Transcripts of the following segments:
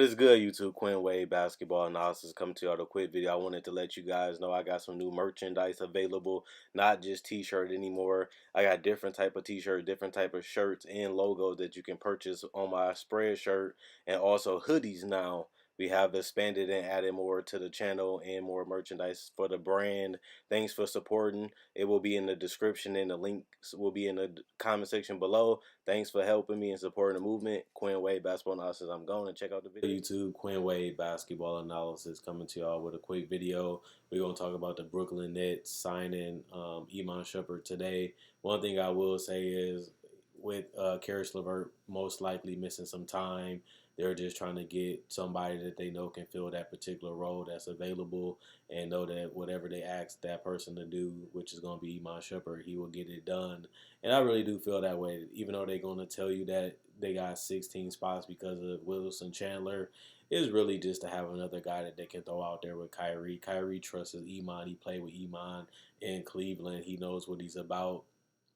is good, YouTube? Quinn Wade Basketball Analysis coming to y'all with a quick video. I wanted to let you guys know I got some new merchandise available, not just t-shirt anymore. I got different type of t-shirt, different type of shirts and logos that you can purchase on my spread shirt, and also hoodies now. We have expanded and added more to the channel and more merchandise for the brand. Thanks for supporting. It will be in the description and the links will be in the comment section below. Thanks for helping me and supporting the movement. Quinn Wade Basketball Analysis. I'm going to check out the video. YouTube, Quinn Wade Basketball Analysis coming to y'all with a quick video. We're going to talk about the Brooklyn Nets signing Iman Shumpert today. One thing I will say is with Karis LeVert most likely missing some time, they're just trying to get somebody that they know can fill that particular role that's available and know that whatever they ask that person to do, which is going to be Iman Shumpert, he will get it done. And I really do feel that way, even though they're going to tell you that they got 16 spots because of Wilson Chandler. It's really just to have another guy that they can throw out there with Kyrie. Kyrie trusts Iman. He played with Iman in Cleveland. He knows what he's about.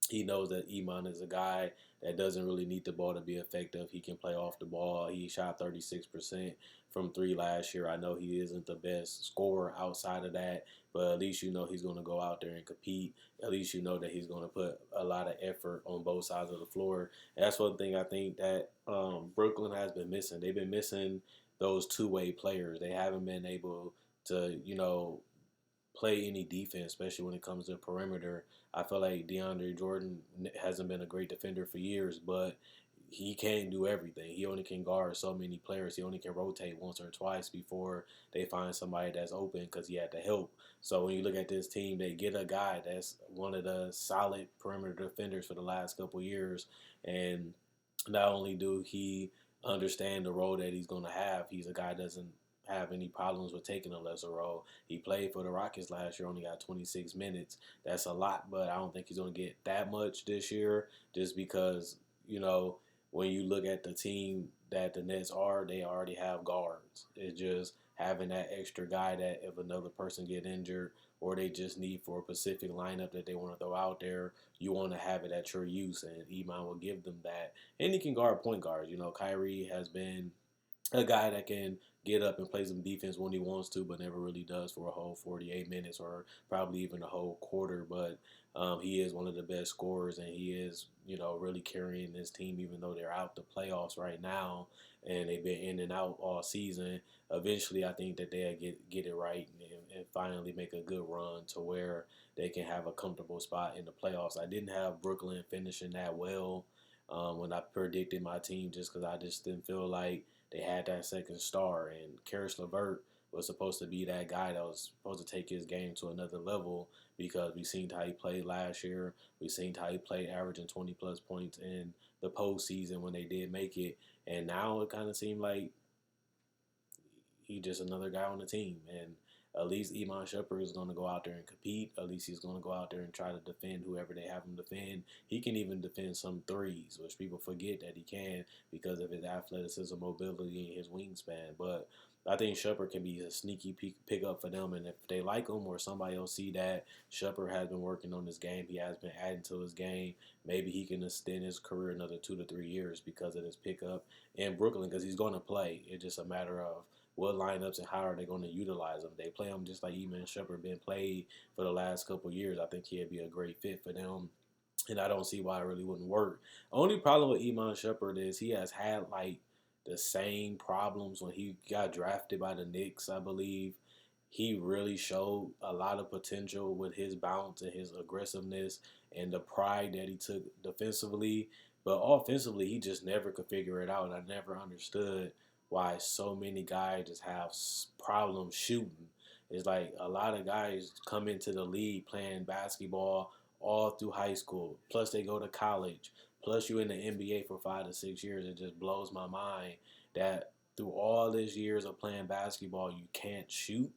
He knows that Iman is a guy that doesn't really need the ball to be effective. He can play off the ball. He shot 36% from three last year. I know he isn't the best scorer outside of that, but at least you know he's going to go out there and compete. At least you know that he's going to put a lot of effort on both sides of the floor. And that's one thing I think that Brooklyn has been missing. They've been missing those two-way players. They haven't been able to, play any defense, especially when it comes to perimeter. I feel like DeAndre Jordan hasn't been a great defender for years, but he can't do everything. He only can guard so many players. He only can rotate once or twice before they find somebody that's open because he had to help. So when you look at this team, they get a guy that's one of the solid perimeter defenders for the last couple of years, and not only do he understand the role that he's going to have, he's a guy that doesn't have any problems with taking a lesser role. He played for the Rockets last year, only got 26 minutes. That's a lot, but I don't think he's going to get that much this year just because, when you look at the team that the Nets are, they already have guards. It's just having that extra guy that if another person get injured or they just need for a specific lineup that they want to throw out there, you want to have it at your use, and Iman will give them that. And he can guard point guards. Kyrie has been a guy that can get up and play some defense when he wants to, but never really does for a whole 48 minutes or probably even a whole quarter. But he is one of the best scorers, and he is, really carrying this team, even though they're out the playoffs right now and they've been in and out all season. Eventually, I think that they'll get it right and finally make a good run to where they can have a comfortable spot in the playoffs. I didn't have Brooklyn finishing that well when I predicted my team just because I just didn't feel like they had that second star, and Karis LeVert was supposed to be that guy that was supposed to take his game to another level because we seen how he played last year. We seen how he played averaging 20-plus points in the postseason when they did make it, and now it kind of seemed like he just another guy on the team. And at least Iman Shumpert is going to go out there and compete. At least he's going to go out there and try to defend whoever they have him defend. He can even defend some threes, which people forget that he can because of his athleticism, mobility, and his wingspan. But I think Shumpert can be a sneaky pickup for them. And if they like him or somebody else see that Shumpert has been working on his game, he has been adding to his game, maybe he can extend his career another 2 to 3 years because of his pickup in Brooklyn because he's going to play. It's just a matter of what lineups and how are they going to utilize him. They play him just like Iman Shumpert been played for the last couple of years. I think he'd be a great fit for them, and I don't see why it really wouldn't work. Only problem with Iman Shumpert is he has had like the same problems when he got drafted by the Knicks, I believe. He really showed a lot of potential with his bounce and his aggressiveness and the pride that he took defensively. But offensively, he just never could figure it out. I never understood why so many guys just have problems shooting. It's like a lot of guys come into the league playing basketball all through high school. Plus they go to college. Plus you in the NBA for 5 to 6 years. It just blows my mind that through all these years of playing basketball, you can't shoot.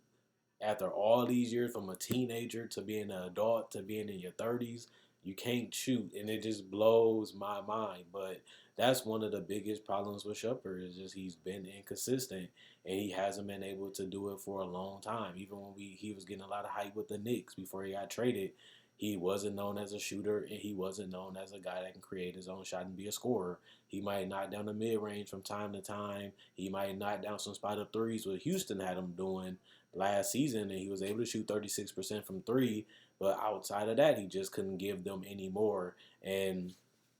After all these years, from a teenager to being an adult to being in your 30s, you can't shoot, and it just blows my mind. But that's one of the biggest problems with Shumpert is just he's been inconsistent, and he hasn't been able to do it for a long time. Even when he was getting a lot of hype with the Knicks before he got traded, He wasn't known as a shooter, and he wasn't known as a guy that can create his own shot and be a scorer. He might knock down the mid range from time to time. He might knock down some spot up threes, what Houston had him doing last season, and he was able to shoot 36% from three. But outside of that, he just couldn't give them any more. And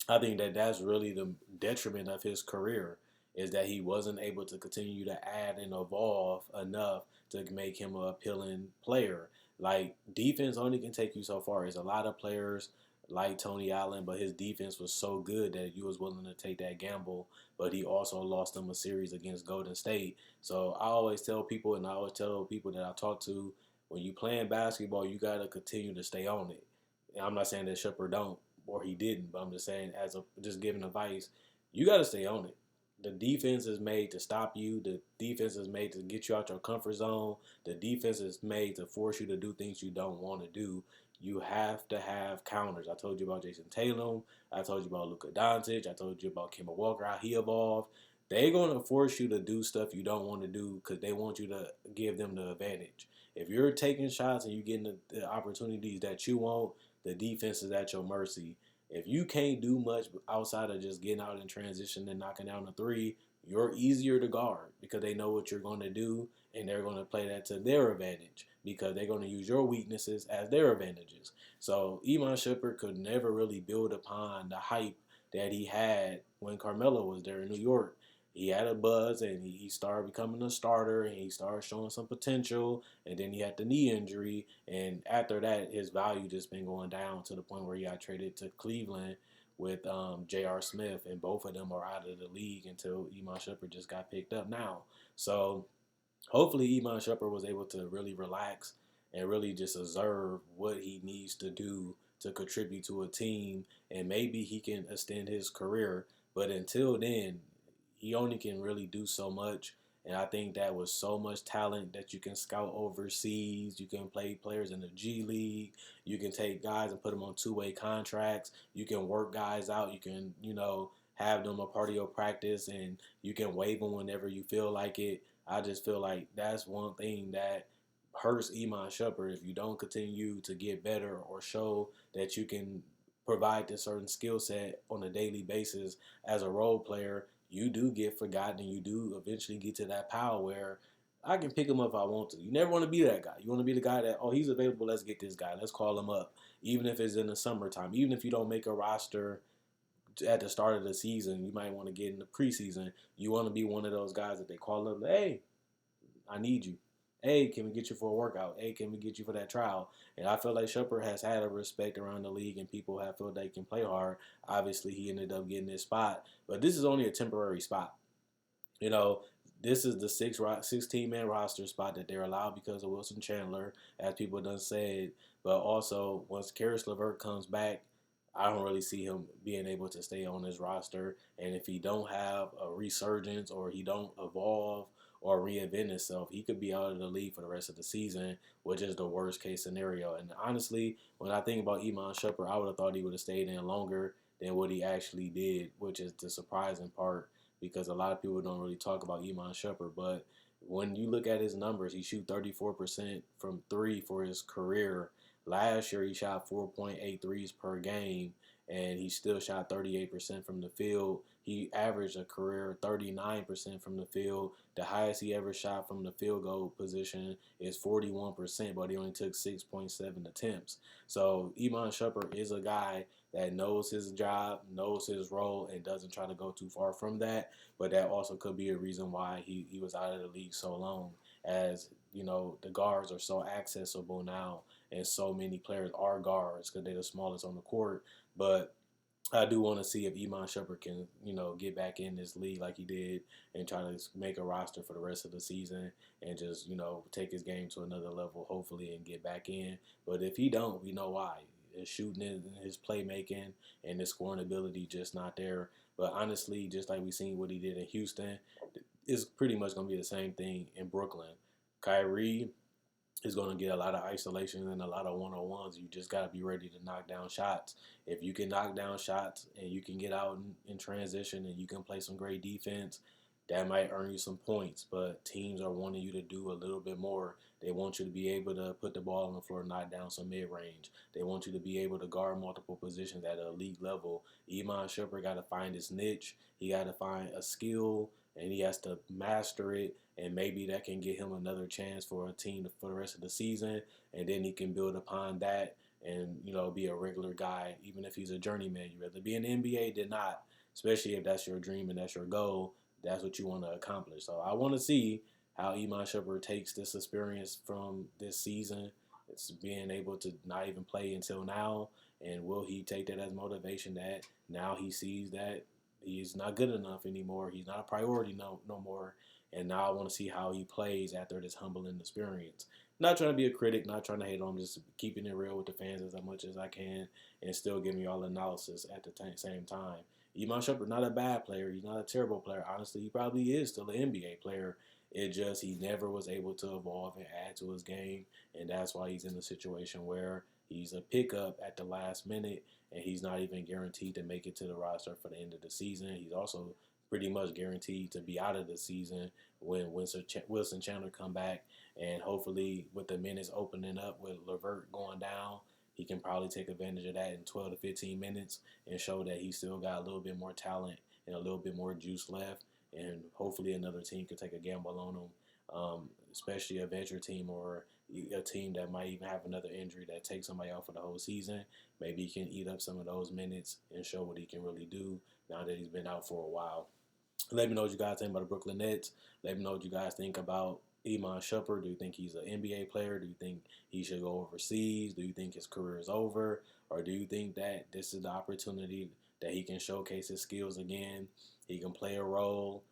I think that that's really the detriment of his career is that he wasn't able to continue to add and evolve enough to make him an appealing player. Like defense only can take you so far. There's a lot of players like Tony Allen, but his defense was so good that you was willing to take that gamble. But he also lost them a series against Golden State. So I always tell people, and I always tell people that I talk to, when you playing basketball, you gotta continue to stay on it. And I'm not saying that Shepard don't or he didn't, but I'm just saying as a just giving advice, you gotta stay on it. The defense is made to stop you. The defense is made to get you out your comfort zone. The defense is made to force you to do things you don't want to do. You have to have counters. I told you about Jason Tatum. I told you about Luka Doncic. I told you about Kemba Walker, how he evolved. They're going to force you to do stuff you don't want to do because they want you to give them the advantage. If you're taking shots and you're getting the opportunities that you want, the defense is at your mercy. If you can't do much outside of just getting out in transition and knocking down a three, you're easier to guard because they know what you're going to do and they're going to play that to their advantage because they're going to use your weaknesses as their advantages. So Iman Shumpert could never really build upon the hype that he had when Carmelo was there in New York. He had a buzz and he started becoming a starter and he started showing some potential, and then he had the knee injury, and after that his value just been going down to the point where he got traded to Cleveland with J.R. Smith, and both of them are out of the league until Iman Shumpert just got picked up now. So hopefully Iman Shumpert was able to really relax and really just observe what he needs to do to contribute to a team, and maybe he can extend his career. But until then, he only can really do so much. And I think that with so much talent that you can scout overseas, you can play players in the G League, you can take guys and put them on two-way contracts, you can work guys out, you can, have them a part of your practice, and you can waive them whenever you feel like it. I just feel like that's one thing that hurts Iman Shumpert if you don't continue to get better or show that you can provide this certain skill set on a daily basis as a role player. You do get forgotten, and you do eventually get to that power where I can pick him up if I want to. You never want to be that guy. You want to be the guy that, oh, he's available, let's get this guy. Let's call him up. Even if it's in the summertime, even if you don't make a roster at the start of the season, you might want to get in the preseason. You want to be one of those guys that they call up, hey, I need you. Hey, can we get you for a workout? Hey, can we get you for that trial? And I feel like Shumpert has had a respect around the league, and people have felt they can play hard. Obviously, he ended up getting this spot, but this is only a temporary spot. You know, this is the 16-man roster spot that they're allowed because of Wilson Chandler, as people done said. But also, once Karis LeVert comes back, I don't really see him being able to stay on this roster. And if he don't have a resurgence or he don't evolve or reinvent himself, he could be out of the league for the rest of the season, which is the worst case scenario. And honestly, when I think about Iman Shumpert, I would have thought he would have stayed in longer than what he actually did, which is the surprising part because a lot of people don't really talk about Iman Shumpert. But when you look at his numbers, he shoot 34% from three for his career. Last year, he shot 4.8 threes per game, and he still shot 38% from the field. He averaged a career 39% from the field. The highest he ever shot from the field goal position is 41%, but he only took 6.7 attempts. So Iman Shumpert is a guy that knows his job, knows his role, and doesn't try to go too far from that. But that also could be a reason why he was out of the league so long, as the guards are so accessible now, and so many players are guards because they're the smallest on the court. But I do want to see if Iman Shumpert can, get back in this league like he did and try to make a roster for the rest of the season and just, take his game to another level, hopefully, and get back in. But if he don't, we know why. His shooting and his playmaking and his scoring ability just not there. But honestly, just like we seen what he did in Houston, it's pretty much going to be the same thing in Brooklyn. Kyrie is going to get a lot of isolation and a lot of one-on-ones. You just got to be ready to knock down shots. If you can knock down shots and you can get out in transition and you can play some great defense, that might earn you some points, but teams are wanting you to do a little bit more. They want you to be able to put the ball on the floor, knock down some mid range. They want you to be able to guard multiple positions at an elite level. Iman Shumpert got to find his niche. He got to find a skill, and he has to master it. And maybe that can get him another chance for a team for the rest of the season. And then he can build upon that and be a regular guy, even if he's a journeyman. You rather be in the NBA than not, especially if that's your dream and that's your goal. That's what you want to accomplish. So I want to see how Iman Shumpert takes this experience from this season. It's being able to not even play until now, and will he take that as motivation that now he sees that he's not good enough anymore? He's not a priority no more. And now I want to see how he plays after this humbling experience. Not trying to be a critic, not trying to hate on him, just keeping it real with the fans as much as I can, and still giving you all analysis at the same time. Iman Shumpert not a bad player. He's not a terrible player. Honestly, he probably is still an NBA player. It just he never was able to evolve and add to his game, and that's why he's in a situation where he's a pickup at the last minute, and he's not even guaranteed to make it to the roster for the end of the season. He's also pretty much guaranteed to be out of the season when Wilson Chandler come back, and hopefully with the minutes opening up with LeVert going down, he can probably take advantage of that in 12 to 15 minutes and show that he still got a little bit more talent and a little bit more juice left. And hopefully another team could take a gamble on him, especially a veteran team or a team that might even have another injury that takes somebody out for the whole season. Maybe he can eat up some of those minutes and show what he can really do now that he's been out for a while. Let me know what you guys think about the Brooklyn Nets. Let me know what you guys think about Iman Shumpert. Do you think he's an NBA player? Do you think he should go overseas? Do you think his career is over? Or do you think that this is the opportunity that he can showcase his skills again? He can play a role,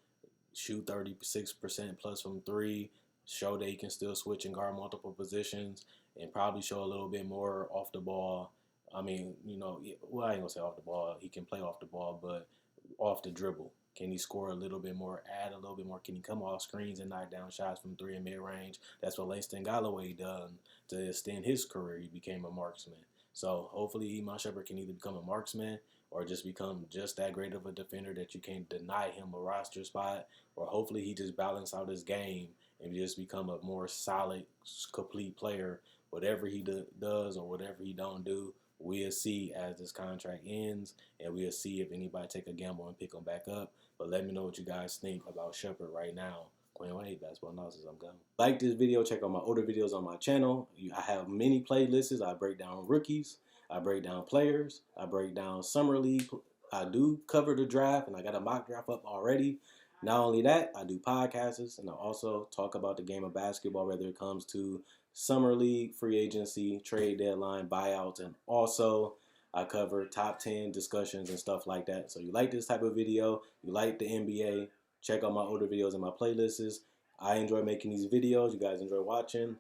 shoot 36% plus from three, show that he can still switch and guard multiple positions, and probably show a little bit more off the ball. I mean, well, I ain't gonna say off the ball. He can play off the ball, but off the dribble. Can he score a little bit more, add a little bit more? Can he come off screens and knock down shots from three and mid range? That's what Langston Galloway done to extend his career. He became a marksman. So hopefully Iman Shumpert can either become a marksman or just become just that great of a defender that you can't deny him a roster spot, or hopefully he just balance out his game and just become a more solid, complete player. Whatever he does or whatever he don't do, we'll see as this contract ends, and we'll see if anybody take a gamble and pick him back up. But let me know what you guys think about Shumpert right now. Quinn Wade, basketball analysis. I'm gone. Like this video, check out my older videos on my channel. I have many playlists. I break down rookies. I break down players. I break down summer league. I do cover the draft, and I got a mock draft up already. Not only that, I do podcasts, and I also talk about the game of basketball, whether it comes to summer league, free agency, trade deadline, buyouts, and also I cover top 10 discussions and stuff like that. So you like this type of video, you like the NBA, check out my older videos and my playlists. I enjoy making these videos. You guys enjoy watching.